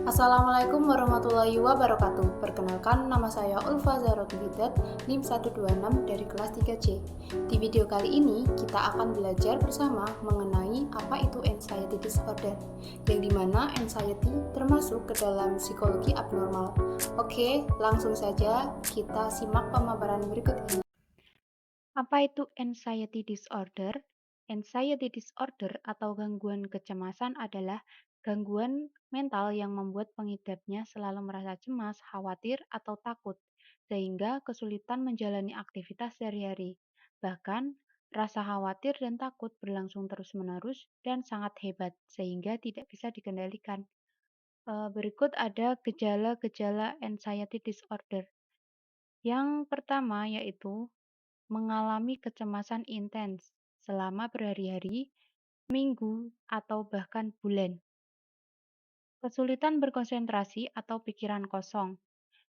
Assalamualaikum warahmatullahi wabarakatuh. Perkenalkan, nama saya Ulfa Zahratul Hidat, NIM 126 dari kelas 3C. Di video kali ini, kita akan belajar bersama mengenai apa itu anxiety disorder, yang dimana anxiety termasuk ke dalam psikologi abnormal. Oke, langsung saja kita simak pemaparan berikut ini. Apa itu anxiety disorder? Anxiety disorder atau gangguan kecemasan adalah gangguan mental yang membuat pengidapnya selalu merasa cemas, khawatir, atau takut, sehingga kesulitan menjalani aktivitas sehari-hari. Bahkan, rasa khawatir dan takut berlangsung terus-menerus dan sangat hebat, sehingga tidak bisa dikendalikan. Berikut ada gejala-gejala anxiety disorder. Yang pertama yaitu mengalami kecemasan intens selama berhari-hari, minggu, atau bahkan bulan. Kesulitan berkonsentrasi atau pikiran kosong.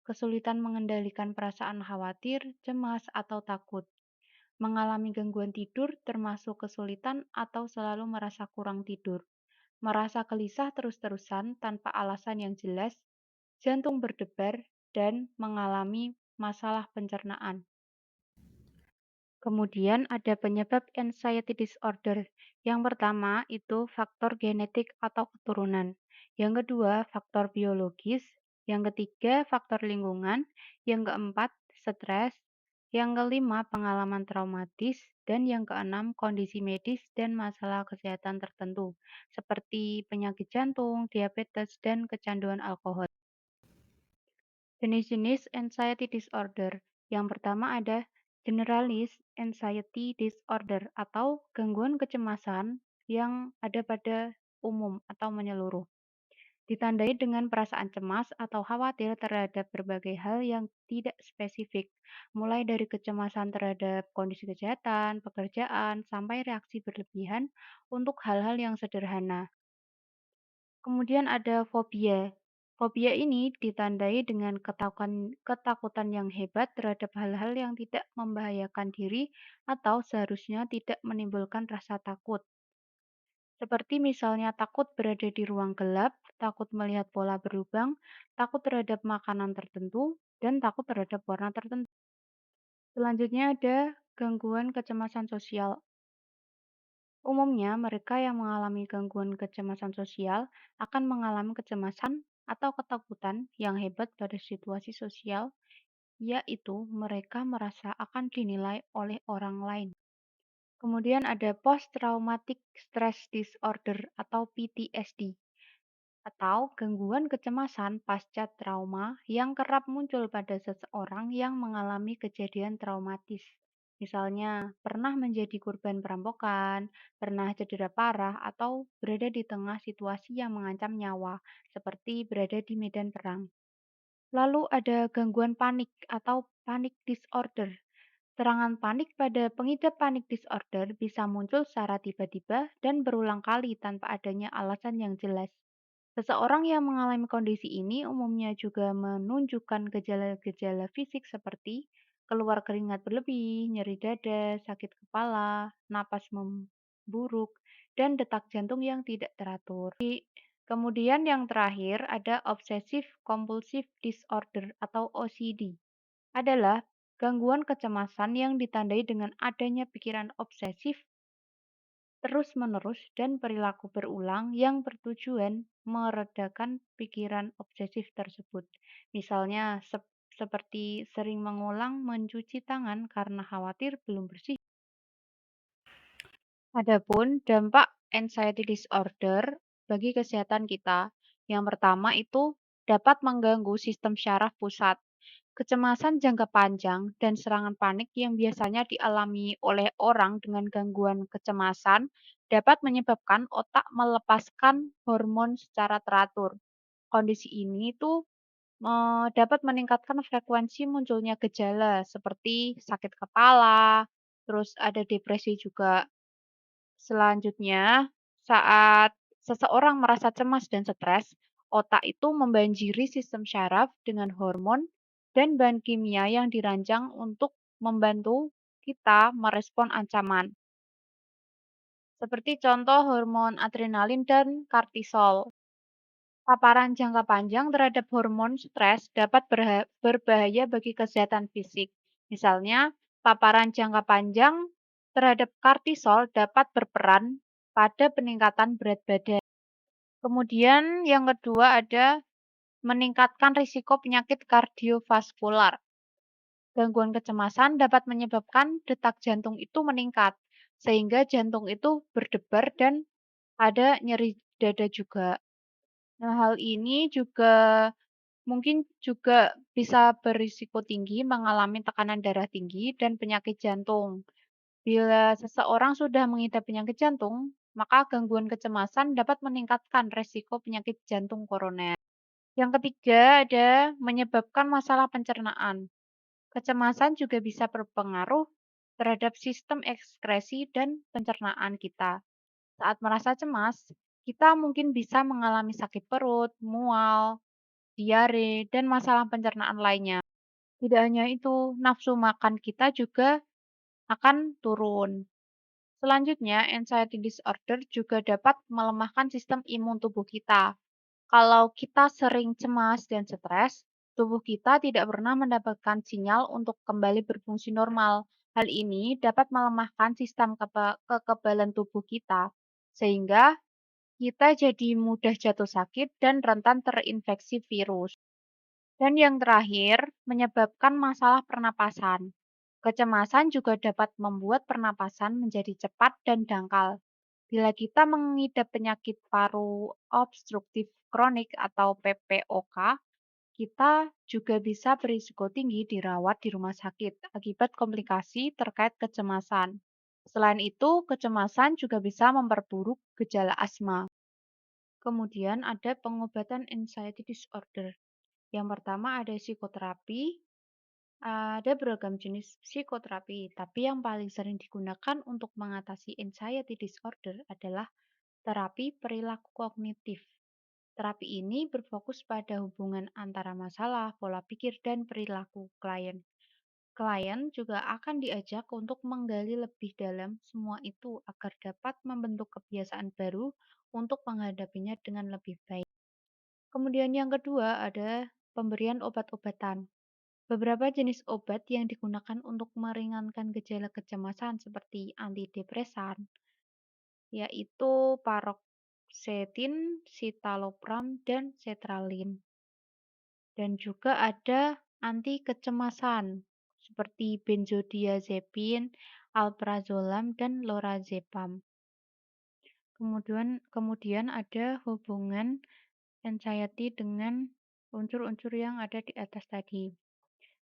Kesulitan mengendalikan perasaan khawatir, cemas, atau takut. Mengalami gangguan tidur termasuk kesulitan atau selalu merasa kurang tidur. Merasa gelisah terus-terusan tanpa alasan yang jelas, jantung berdebar, dan mengalami masalah pencernaan. Kemudian ada penyebab anxiety disorder. Yang pertama itu faktor genetik atau keturunan. Yang kedua faktor biologis. Yang ketiga faktor lingkungan. Yang keempat stres. Yang kelima pengalaman traumatis. Dan yang keenam kondisi medis dan masalah kesehatan tertentu. Seperti penyakit jantung, diabetes, dan kecanduan alkohol. Jenis-jenis anxiety disorder. Yang pertama ada generalized anxiety disorder atau gangguan kecemasan yang ada pada umum atau menyeluruh. Ditandai dengan perasaan cemas atau khawatir terhadap berbagai hal yang tidak spesifik, mulai dari kecemasan terhadap kondisi kesehatan, pekerjaan, sampai reaksi berlebihan untuk hal-hal yang sederhana. Kemudian ada fobia. Fobia ini ditandai dengan ketakutan yang hebat terhadap hal-hal yang tidak membahayakan diri atau seharusnya tidak menimbulkan rasa takut. Seperti misalnya takut berada di ruang gelap, takut melihat pola berlubang, takut terhadap makanan tertentu, dan takut terhadap warna tertentu. Selanjutnya ada gangguan kecemasan sosial. Umumnya, mereka yang mengalami gangguan kecemasan sosial akan mengalami kecemasan atau ketakutan yang hebat pada situasi sosial, yaitu mereka merasa akan dinilai oleh orang lain. Kemudian ada post-traumatic stress disorder atau PTSD, atau gangguan kecemasan pasca trauma yang kerap muncul pada seseorang yang mengalami kejadian traumatis. Misalnya, pernah menjadi korban perampokan, pernah cedera parah, atau berada di tengah situasi yang mengancam nyawa, seperti berada di medan perang. Lalu ada gangguan panik atau panic disorder. Serangan panik pada pengidap panik disorder bisa muncul secara tiba-tiba dan berulang kali tanpa adanya alasan yang jelas. Seseorang yang mengalami kondisi ini umumnya juga menunjukkan gejala-gejala fisik seperti keluar keringat berlebih, nyeri dada, sakit kepala, napas memburuk, dan detak jantung yang tidak teratur. Kemudian yang terakhir ada obsessive compulsive disorder atau OCD. Adalah gangguan kecemasan yang ditandai dengan adanya pikiran obsesif terus-menerus dan perilaku berulang yang bertujuan meredakan pikiran obsesif tersebut. Misalnya, seperti sering mengulang mencuci tangan karena khawatir belum bersih. Adapun dampak anxiety disorder bagi kesehatan kita, yang pertama itu dapat mengganggu sistem syaraf pusat. Kecemasan jangka panjang dan serangan panik yang biasanya dialami oleh orang dengan gangguan kecemasan dapat menyebabkan otak melepaskan hormon secara teratur. Kondisi ini tuh dapat meningkatkan frekuensi munculnya gejala seperti sakit kepala, terus ada depresi juga. Selanjutnya, saat seseorang merasa cemas dan stres, otak itu membanjiri sistem syaraf dengan hormon dan bahan kimia yang dirancang untuk membantu kita merespon ancaman, seperti contoh hormon adrenalin dan kortisol. Paparan jangka panjang terhadap hormon stres dapat berbahaya bagi kesehatan fisik. Misalnya, paparan jangka panjang terhadap kortisol dapat berperan pada peningkatan berat badan. Kemudian yang kedua ada meningkatkan risiko penyakit kardiovaskular. Gangguan kecemasan dapat menyebabkan detak jantung itu meningkat, sehingga jantung itu berdebar dan ada nyeri dada juga. Nah, hal ini juga mungkin juga bisa berisiko tinggi mengalami tekanan darah tinggi dan penyakit jantung. Bila seseorang sudah mengidap penyakit jantung, maka gangguan kecemasan dapat meningkatkan resiko penyakit jantung koroner. Yang ketiga ada menyebabkan masalah pencernaan. Kecemasan juga bisa berpengaruh terhadap sistem ekskresi dan pencernaan kita. Saat merasa cemas, kita mungkin bisa mengalami sakit perut, mual, diare, dan masalah pencernaan lainnya. Tidak hanya itu, nafsu makan kita juga akan turun. Selanjutnya, anxiety disorder juga dapat melemahkan sistem imun tubuh kita. Kalau kita sering cemas dan stres, tubuh kita tidak pernah mendapatkan sinyal untuk kembali berfungsi normal. Hal ini dapat melemahkan sistem kekebalan tubuh kita, sehingga kita jadi mudah jatuh sakit dan rentan terinfeksi virus. Dan yang terakhir, menyebabkan masalah pernapasan. Kecemasan juga dapat membuat pernapasan menjadi cepat dan dangkal. Bila kita mengidap penyakit paru obstruktif kronik atau PPOK, kita juga bisa berisiko tinggi dirawat di rumah sakit akibat komplikasi terkait kecemasan. Selain itu, kecemasan juga bisa memperburuk gejala asma. Kemudian ada pengobatan anxiety disorder. Yang pertama ada psikoterapi. Ada beragam jenis psikoterapi, tapi yang paling sering digunakan untuk mengatasi anxiety disorder adalah terapi perilaku kognitif. Terapi ini berfokus pada hubungan antara masalah, pola pikir, dan perilaku klien. Klien juga akan diajak untuk menggali lebih dalam semua itu agar dapat membentuk kebiasaan baru untuk menghadapinya dengan lebih baik. Kemudian yang kedua ada pemberian obat-obatan. Beberapa jenis obat yang digunakan untuk meringankan gejala kecemasan seperti antidepresan, yaitu paroxetin, citalopram, dan sertralin. Dan juga ada anti kecemasan seperti benzodiazepin, alprazolam, dan lorazepam. Kemudian ada hubungan anxiety dengan unsur-unsur yang ada di atas tadi.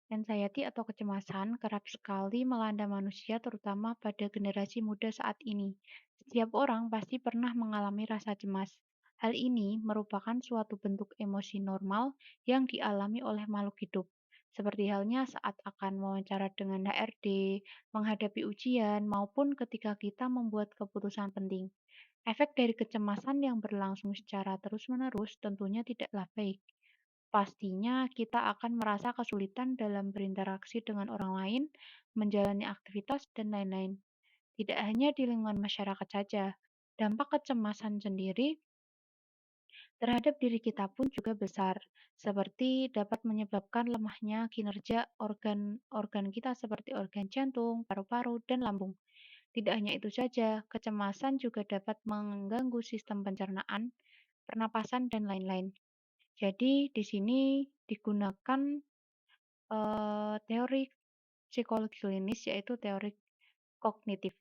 Anxiety atau kecemasan kerap sekali melanda manusia terutama pada generasi muda saat ini. Setiap orang pasti pernah mengalami rasa cemas. Hal ini merupakan suatu bentuk emosi normal yang dialami oleh makhluk hidup. Seperti halnya saat akan wawancara dengan HRD, menghadapi ujian, maupun ketika kita membuat keputusan penting. Efek dari kecemasan yang berlangsung secara terus-menerus tentunya tidaklah baik. Pastinya kita akan merasa kesulitan dalam berinteraksi dengan orang lain, menjalani aktivitas, dan lain-lain. Tidak hanya di lingkungan masyarakat saja, dampak kecemasan sendiri terhadap diri kita pun juga besar, seperti dapat menyebabkan lemahnya kinerja organ-organ kita seperti organ jantung, paru-paru, dan lambung. Tidak hanya itu saja, kecemasan juga dapat mengganggu sistem pencernaan, pernapasan, dan lain-lain. Jadi di sini digunakan teori psikologi klinis yaitu teori kognitif.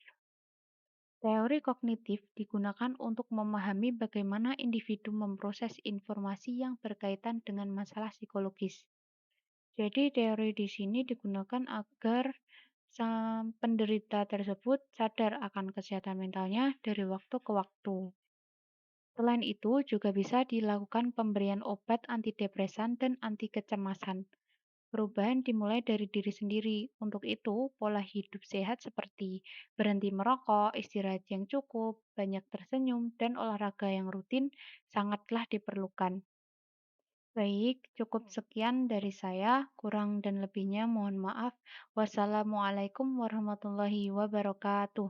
Teori kognitif digunakan untuk memahami bagaimana individu memproses informasi yang berkaitan dengan masalah psikologis. Jadi teori di sini digunakan agar penderita tersebut sadar akan kesehatan mentalnya dari waktu ke waktu. Selain itu, juga bisa dilakukan pemberian obat antidepresan dan anti kecemasan. Perubahan dimulai dari diri sendiri. Untuk itu, pola hidup sehat seperti berhenti merokok, istirahat yang cukup, banyak tersenyum, dan olahraga yang rutin sangatlah diperlukan. Baik, cukup sekian dari saya. Kurang dan lebihnya mohon maaf. Wassalamualaikum warahmatullahi wabarakatuh.